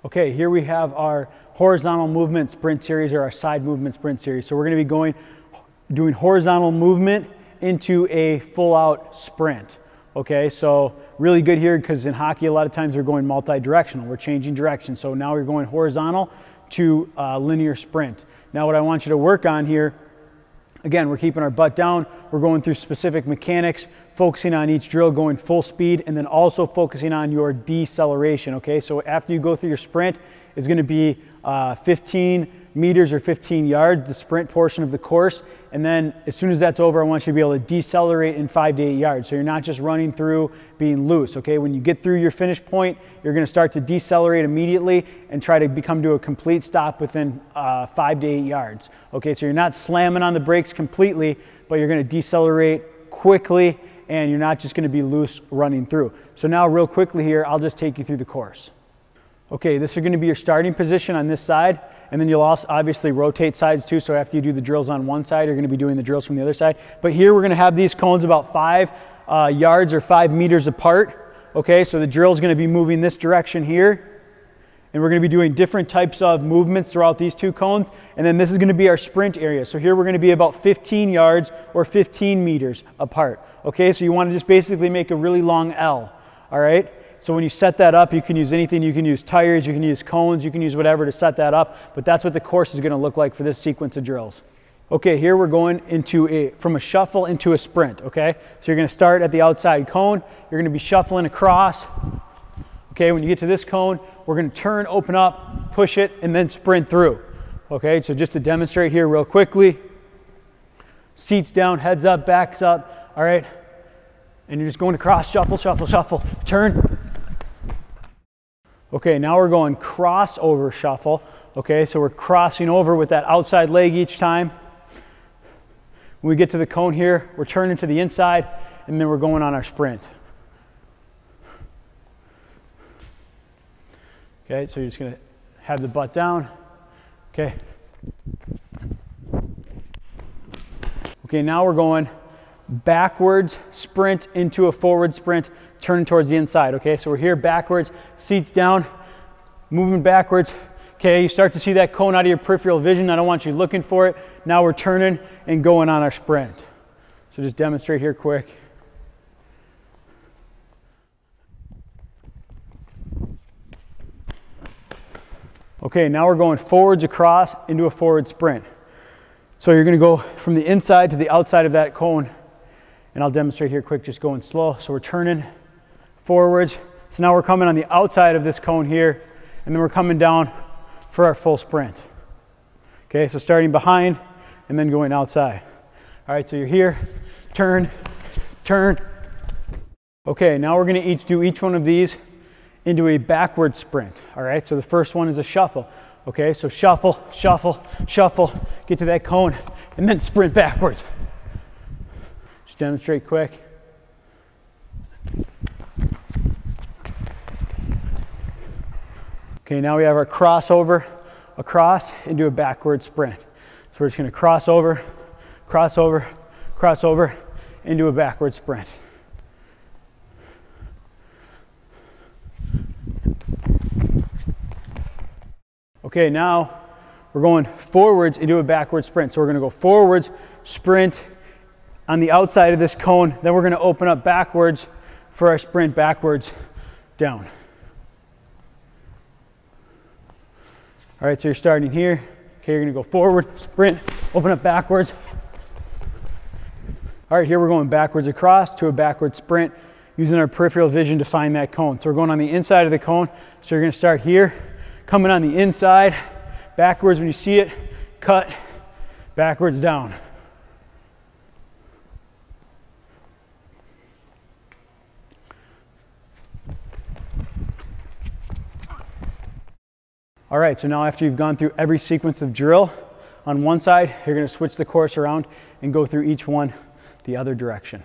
Okay, here we have our horizontal movement sprint series, or our side movement sprint series. So we're going to be doing horizontal movement into a full out sprint. Okay, so really good here, because in hockey a lot of times we're going multi-directional. We're changing direction. So now we're going horizontal to linear sprint. Now what I want you to work on here, again, we're keeping our butt down. We're going through specific mechanics, focusing on each drill, going full speed, and then also focusing on your deceleration, okay? So after you go through your sprint, it's gonna be 15 meters or 15 yards, the sprint portion of the course. And then as soon as that's over, I want you to be able to decelerate in 5 to 8 yards. So you're not just running through being loose, okay? When you get through your finish point, you're gonna start to decelerate immediately and try to come to a complete stop within 5 to 8 yards. Okay, so you're not slamming on the brakes completely, but you're gonna decelerate quickly, and you're not just gonna be loose running through. So now real quickly here, I'll just take you through the course. Okay, this is gonna be your starting position on this side, and then you'll also obviously rotate sides too, so after you do the drills on one side, you're gonna be doing the drills from the other side. But here we're gonna have these cones about 5 yards or 5 meters apart. Okay, so the drill is gonna be moving this direction here, and we're gonna be doing different types of movements throughout these two cones, and then this is gonna be our sprint area. So here we're gonna be about 15 yards or 15 meters apart. Okay, so you wanna just basically make a really long L, all right? So when you set that up, you can use anything. You can use tires, you can use cones, you can use whatever to set that up, but that's what the course is gonna look like for this sequence of drills. Okay, here we're going from a shuffle into a sprint, okay? So you're gonna start at the outside cone, you're gonna be shuffling across. Okay, when you get to this cone, we're gonna turn, open up, push it, and then sprint through. Okay, so just to demonstrate here real quickly, seats down, heads up, backs up, all right? And you're just going across, shuffle, shuffle, shuffle, turn. Okay, now we're going crossover shuffle. Okay, so we're crossing over with that outside leg each time. When we get to the cone here, we're turning to the inside, and then we're going on our sprint. Okay, so you're just gonna have the butt down. Okay. Okay, now we're going backwards sprint into a forward sprint, turning towards the inside. Okay, so we're here backwards, seats down, moving backwards. Okay, you start to see that cone out of your peripheral vision. I don't want you looking for it. Now we're turning and going on our sprint. So just demonstrate here quick. Okay, now we're going forwards across into a forward sprint. So you're gonna go from the inside to the outside of that cone, and I'll demonstrate here quick, just going slow. So we're turning forwards. So now we're coming on the outside of this cone here, and then we're coming down for our full sprint. Okay, so starting behind and then going outside. All right, so you're here, turn, turn. Okay, now we're gonna do each one of these into a backward sprint. All right, so the first one is a shuffle. Okay, so shuffle, shuffle, shuffle, get to that cone, and then sprint backwards. Just demonstrate quick. Okay, now we have our crossover across into a backward sprint. So we're just gonna cross over, cross over, cross over into a backward sprint. Okay, now we're going forwards into a backward sprint. So we're gonna go forwards, sprint on the outside of this cone, then we're gonna open up backwards for our sprint backwards down. All right, so you're starting here. Okay, you're gonna go forward, sprint, open up backwards. All right, here we're going backwards across to a backward sprint using our peripheral vision to find that cone. So we're going on the inside of the cone. So you're gonna start here, coming on the inside, backwards when you see it, cut, backwards down. All right, so now after you've gone through every sequence of drill on one side, you're gonna switch the course around and go through each one the other direction.